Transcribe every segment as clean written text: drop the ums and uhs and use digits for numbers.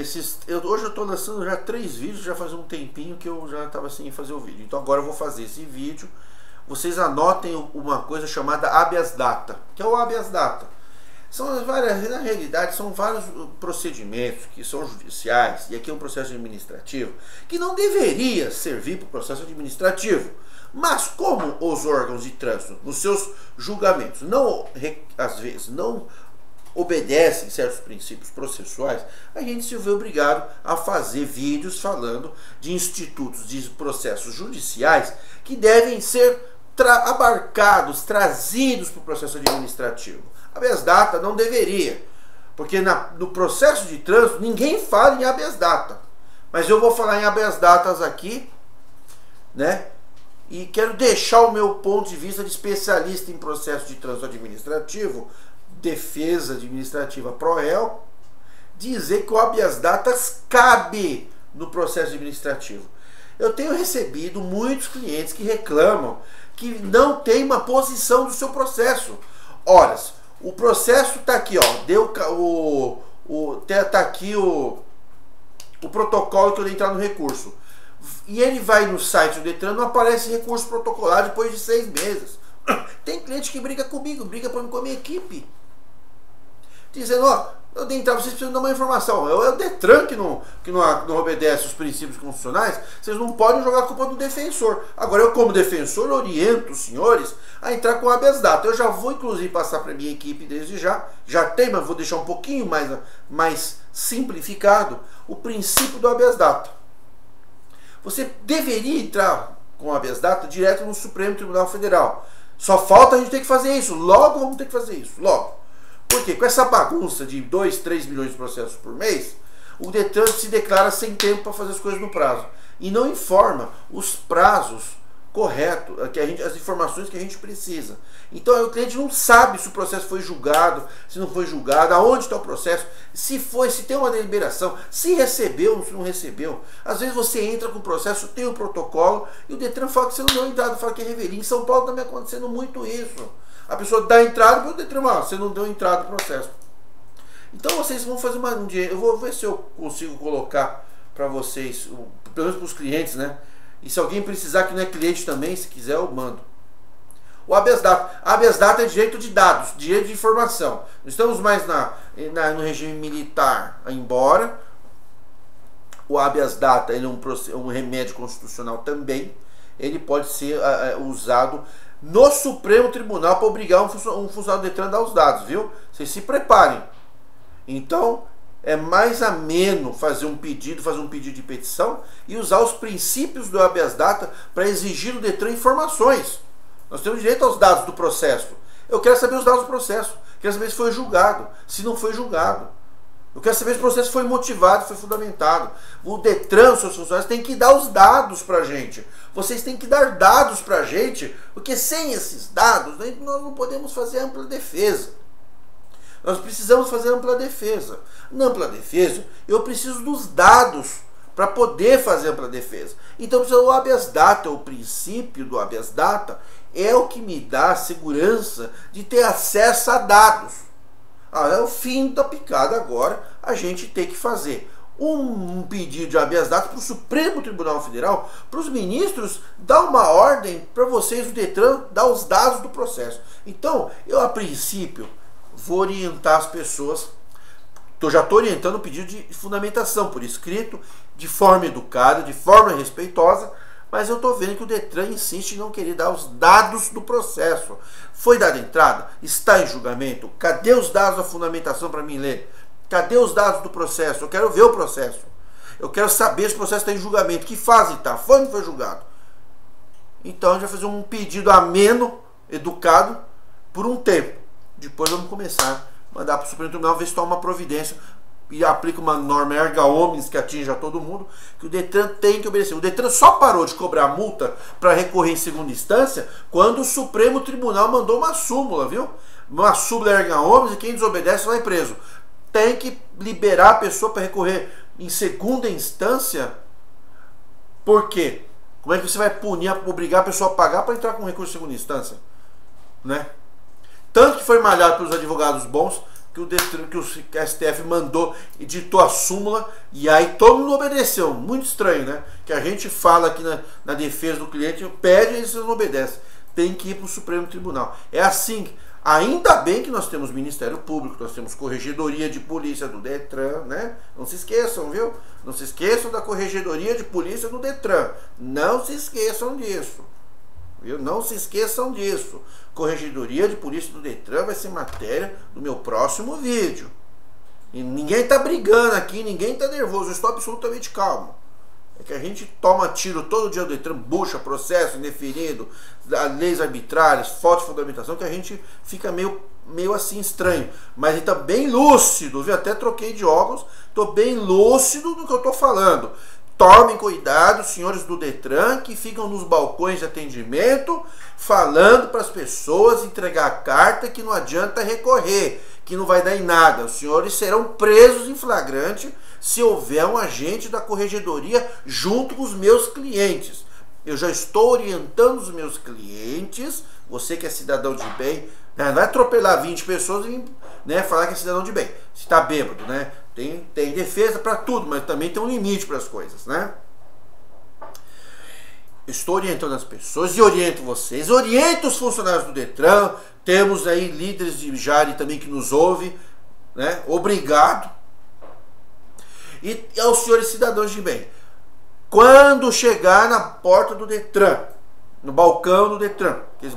hoje eu estou lançando já 3 vídeos, já faz um tempinho que eu já estava sem fazer o vídeo. Então agora eu vou fazer esse vídeo. Vocês anotem uma coisa chamada habeas data. Que é o habeas data? São várias, na realidade, são vários procedimentos que são judiciais, e aqui é um processo administrativo, que não deveria servir para o processo administrativo. Mas como os órgãos de trânsito, nos seus julgamentos, às vezes não obedecem certos princípios processuais, a gente se vê obrigado a fazer vídeos falando de institutos de processos judiciais que devem ser abarcados, trazidos para o processo administrativo. Habeas data não deveria, porque no processo de trânsito ninguém fala em habeas data, mas eu vou falar em habeas datas aqui, né? E quero deixar o meu ponto de vista de especialista em processo de trânsito administrativo, defesa administrativa pro réu, dizer que o habeas datas cabe no processo administrativo. Eu tenho recebido muitos clientes que reclamam que não tem uma posição do seu processo. Ora, o processo está aqui, ó, tá aqui o protocolo que eu dei entrar no recurso. E ele vai no site do Detran, não aparece recurso protocolar depois de 6 meses. Tem cliente que briga comigo, briga com a minha equipe, dizendo, ó, eu dei entrar, vocês precisam dar uma informação. É o Detran que não obedece os princípios constitucionais, vocês não podem jogar a culpa no defensor. Agora eu, como defensor, oriento os senhores a entrar com habeas data. Eu já vou inclusive passar para a minha equipe desde já tem, mas vou deixar um pouquinho mais simplificado o princípio do habeas data. Você deveria entrar com habeas data direto no Supremo Tribunal Federal. Só falta a gente ter que fazer isso. Logo vamos ter que fazer isso. Logo. Porque com essa bagunça de 2, 3 milhões de processos por mês, o Detran se declara sem tempo para fazer as coisas no prazo. E não informa os prazos corretos, as informações que a gente precisa. Então o cliente não sabe se o processo foi julgado, se não foi julgado, aonde está o processo, se tem uma deliberação, se recebeu ou se não recebeu. Às vezes você entra com o processo, tem o protocolo, e o Detran fala que você não deu entrada, fala que é revelia. Em São Paulo também acontecendo muito isso. A pessoa dá entrada para o Detran, você não deu entrada no processo. Então vocês vão fazer um dia, eu vou ver se eu consigo colocar para vocês, pelo menos para os clientes, né? E se alguém precisar, que não é cliente também, se quiser eu mando. O habeas data. Habeas data é direito de dados, direito de informação. Não estamos mais no regime militar, embora o habeas data ele é um remédio constitucional também. Ele pode ser usado no Supremo Tribunal para obrigar um funcionário do Detran a dar os dados, viu? Vocês se preparem. Então, é mais ameno fazer um pedido de petição e usar os princípios do habeas data para exigir do Detran informações. Nós temos direito aos dados do processo. Eu quero saber os dados do processo. Quero saber se foi julgado, se não foi julgado. Eu quero saber se o processo foi motivado, foi fundamentado. O Detran, os seus funcionários, têm que dar os dados para a gente. Vocês têm que dar dados para a gente, porque sem esses dados nós não podemos fazer ampla defesa. Nós precisamos fazer ampla defesa. Na ampla defesa, eu preciso dos dados para poder fazer ampla defesa. Então, o habeas data, o princípio do habeas data, é o que me dá a segurança de ter acesso a dados. É o fim da picada agora, a gente tem que fazer um pedido de habeas data para o Supremo Tribunal Federal, para os ministros dar uma ordem para vocês, o Detran, dar os dados do processo. Então, eu a princípio vou orientar as pessoas, já estou orientando o pedido de fundamentação por escrito, de forma educada, de forma respeitosa, mas eu estou vendo que o Detran insiste em não querer dar os dados do processo. Foi dada entrada? Está em julgamento? Cadê os dados da fundamentação para mim ler? Cadê os dados do processo? Eu quero ver o processo. Eu quero saber se o processo está em julgamento. Que fase está? Foi ou não foi julgado? Então a gente vai fazer um pedido ameno, educado, por um tempo. Depois vamos começar a mandar para o Supremo Tribunal ver se toma uma providência e aplica uma norma erga omnes que atinja todo mundo, que o Detran tem que obedecer. O Detran só parou de cobrar multa para recorrer em segunda instância quando o Supremo Tribunal mandou uma súmula, viu? Uma súmula erga omnes, e quem desobedece vai preso. Tem que liberar a pessoa para recorrer em segunda instância. Por quê? Como é que você vai punir, obrigar a pessoa a pagar para entrar com recurso em segunda instância? Né? Tanto que foi malhado pelos advogados bons, que o Detran, que o STF mandou e ditou a súmula, e aí todo mundo obedeceu. Muito estranho, né? Que a gente fala aqui na defesa do cliente, pede e eles não obedecem. Tem que ir para o Supremo Tribunal. É assim. Ainda bem que nós temos Ministério Público, nós temos Corregedoria de Polícia do Detran, né? Não se esqueçam, viu? Não se esqueçam da Corregedoria de Polícia do Detran. Não se esqueçam disso. Viu? Não se esqueçam disso. Corregedoria de Polícia do Detran vai ser matéria do meu próximo vídeo. E ninguém tá brigando aqui, ninguém tá nervoso, eu estou absolutamente calmo. É que a gente toma tiro todo dia do Detran, bucha, processo indeferido, leis arbitrárias, falta de fundamentação, que a gente fica meio assim estranho. Mas ele tá bem lúcido, viu? Até troquei de óculos, tô bem lúcido do que eu tô falando. Tomem cuidado, senhores do Detran, que ficam nos balcões de atendimento falando para as pessoas entregar a carta que não adianta recorrer, que não vai dar em nada. Os senhores serão presos em flagrante se houver um agente da corregedoria junto com os meus clientes. Eu já estou orientando os meus clientes, você que é cidadão de bem, né, não vai atropelar 20 pessoas e, né, falar que é cidadão de bem. Se está bêbado, né? Tem defesa para tudo, mas também tem um limite para as coisas, né? Estou orientando as pessoas e oriento vocês, oriento os funcionários do Detran. Temos aí líderes de Jari também que nos ouvem, né? Obrigado. E aos senhores cidadãos de bem, quando chegar na porta do Detran, no balcão do Detran, aqueles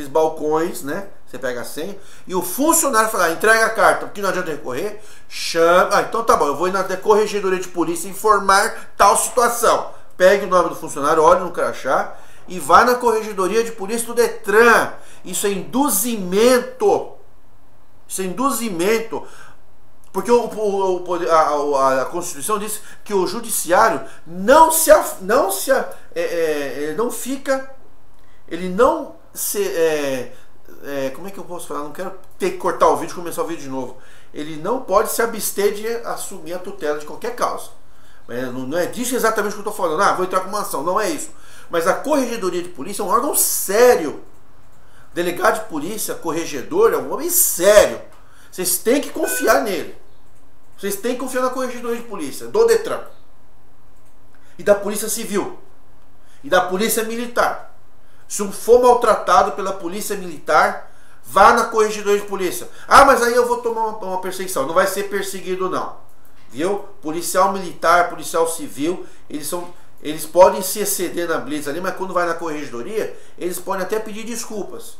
balcões, né? Você pega a senha e o funcionário fala, entrega a carta, porque não adianta recorrer, chama, então tá bom, eu vou ir na Corregedoria de Polícia informar tal situação. Pegue o nome do funcionário, olhe no crachá e vá na Corregedoria de Polícia do Detran. Isso é induzimento. Isso é induzimento. Porque a Constituição diz que o judiciário como é que eu posso falar? Não quero ter que cortar o vídeo e começar o vídeo de novo. Ele não pode se abster de assumir a tutela de qualquer causa. Não é disso exatamente que eu estou falando. Ah, vou entrar com uma ação. Não é isso. Mas a Corregedoria de Polícia é um órgão sério. Delegado de polícia, corregedor, é um homem sério. Vocês têm que confiar nele. Vocês têm que confiar na Corregedoria de Polícia, do Detran. E da Polícia Civil. E da Polícia Militar. Se for maltratado pela Polícia Militar, vá na Corregedoria de Polícia. Ah, mas aí eu vou tomar uma perseguição. Não vai ser perseguido, não. Viu? Policial militar, policial civil, eles podem se exceder na blitz ali, mas quando vai na corregedoria, eles podem até pedir desculpas.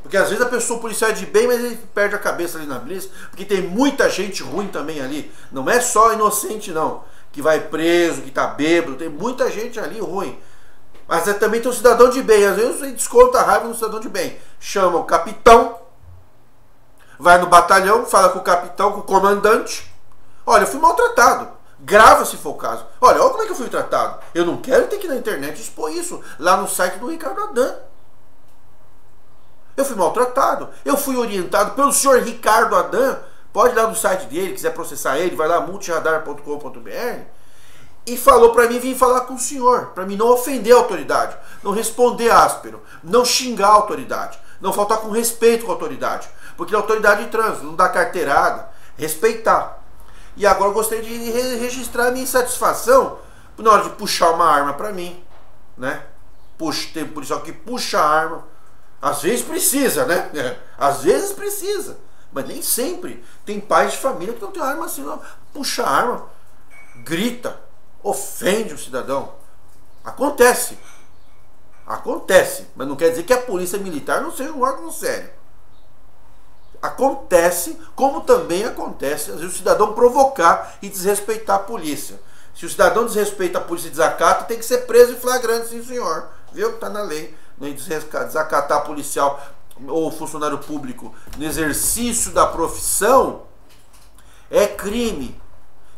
Porque às vezes a pessoa, o policial é de bem, mas ele perde a cabeça ali na blitz, porque tem muita gente ruim também ali. Não é só inocente não, que vai preso, que tá bêbado, tem muita gente ali ruim. Mas também tem um cidadão de bem, às vezes você desconta a raiva no cidadão de bem. Chama o capitão, vai no batalhão, fala com o capitão, com o comandante. Olha, eu fui maltratado. Grava se for o caso. Olha como é que eu fui tratado. Eu não quero ter que ir na internet expor isso. Lá no site do Ricardo Adan. Eu fui maltratado. Eu fui orientado pelo senhor Ricardo Adan. Pode ir lá no site dele, quiser processar ele, vai lá multiradar.com.br. E falou para mim vir falar com o senhor. Para mim não ofender a autoridade. Não responder áspero. Não xingar a autoridade. Não faltar com respeito com a autoridade. Porque a autoridade de trânsito não dá carteirada. Respeitar. E agora eu gostaria de registrar a minha insatisfação na hora de puxar uma arma para mim, né? Tem policial que puxa a arma. Às vezes precisa, né? Às vezes precisa, mas nem sempre. Tem pais de família que não tem arma assim, não. Puxa a arma, grita, ofende o cidadão. Acontece. Acontece, mas não quer dizer que a polícia militar não seja um órgão sério. Acontece, como também acontece, às vezes o cidadão provocar e desrespeitar a polícia. Se o cidadão desrespeita a polícia e desacata, tem que ser preso em flagrante, sim senhor. Viu? Está na lei. Não desacatar policial ou funcionário público no exercício da profissão é crime.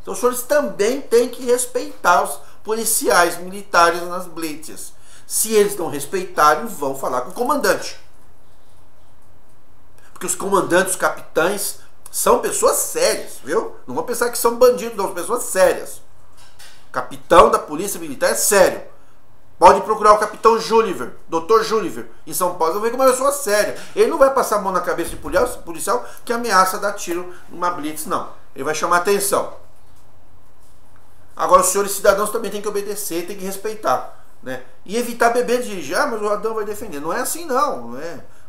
Então os senhores também têm que respeitar os policiais militares nas blitzes. Se eles não respeitarem, vão falar com o comandante. Porque os comandantes, os capitães, são pessoas sérias, viu? Não vão pensar que são bandidos, não, são pessoas sérias. O capitão da polícia militar é sério. Pode procurar o capitão Júliver, Dr. Júliver, em São Paulo. Você vai ver que é uma pessoa séria. Ele não vai passar a mão na cabeça de policial que ameaça dar tiro numa blitz, não. Ele vai chamar atenção. Agora, os senhores cidadãos também têm que obedecer, têm que respeitar, né? E evitar beber e dirigir. Ah, mas o Adão vai defender. Não é assim, não.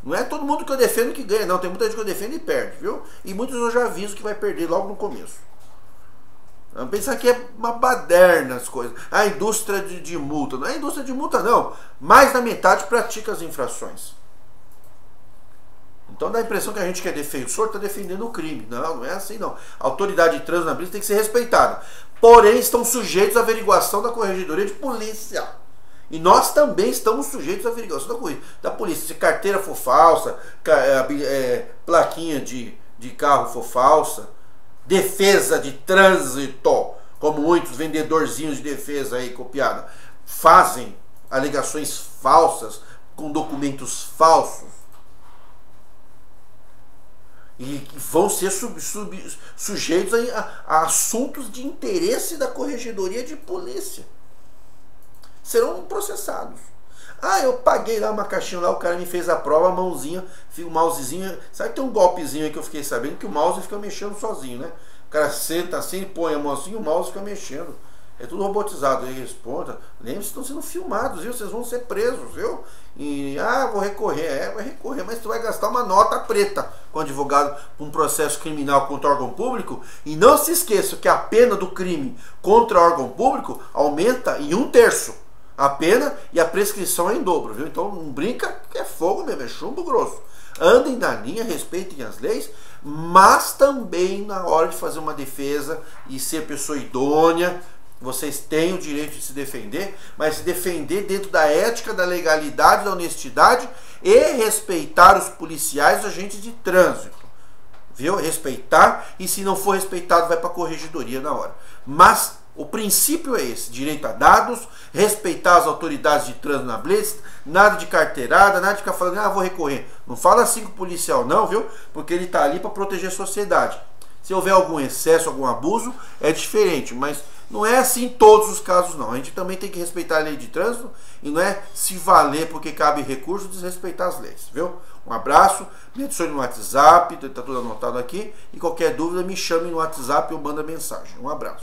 Não é todo mundo que eu defendo que ganha, não. Tem muita gente que eu defendo e perde, viu? E muitos eu já aviso que vai perder logo no começo. Vamos pensar que é uma baderna as coisas. A indústria de multa. Não é indústria de multa, não. Mais da metade pratica as infrações. Então dá a impressão que a gente que é defensor está defendendo o crime. Não, não é assim, não. A autoridade de trânsito na blitz tem que ser respeitada. Porém, estão sujeitos à averiguação da Corregedoria de Polícia. E nós também estamos sujeitos à averiguação da polícia. Se carteira for falsa, plaquinha de carro for falsa, defesa de trânsito, como muitos vendedorzinhos de defesa aí copiada fazem alegações falsas com documentos falsos e vão ser sujeitos a assuntos de interesse da Corregedoria de Polícia. Serão processados. Ah, eu paguei lá uma caixinha lá, o cara me fez a prova, a mãozinha, o mousezinho. Sabe que tem um golpezinho aí que eu fiquei sabendo que o mouse fica mexendo sozinho, né? O cara senta assim, põe a mão assim e o mouse fica mexendo. É tudo robotizado. Aí responda. Lembre-se, estão sendo filmados, viu? Vocês vão ser presos, viu? E, vou recorrer. Vai recorrer, mas tu vai gastar uma nota preta com o advogado com um processo criminal contra órgão público. E não se esqueça que a pena do crime contra órgão público aumenta em 1/3. A pena e a prescrição é em dobro, viu? Então não brinca que é fogo mesmo, é chumbo grosso. Andem na linha, respeitem as leis, mas também na hora de fazer uma defesa e ser pessoa idônea, vocês têm o direito de se defender, mas se defender dentro da ética, da legalidade, da honestidade e respeitar os policiais e agentes de trânsito. Viu? Respeitar, e se não for respeitado vai para a corregedoria na hora. Mas o princípio é esse: direito a dados, respeitar as autoridades de trânsito na blitz, nada de carteirada, nada de ficar falando, vou recorrer. Não fala assim com o policial não, viu? Porque ele está ali para proteger a sociedade. Se houver algum excesso, algum abuso, é diferente, mas não é assim em todos os casos não. A gente também tem que respeitar a lei de trânsito e não é se valer porque cabe recurso desrespeitar as leis, viu? Um abraço, me adicione no WhatsApp, está tudo anotado aqui, e qualquer dúvida me chame no WhatsApp ou manda mensagem. Um abraço.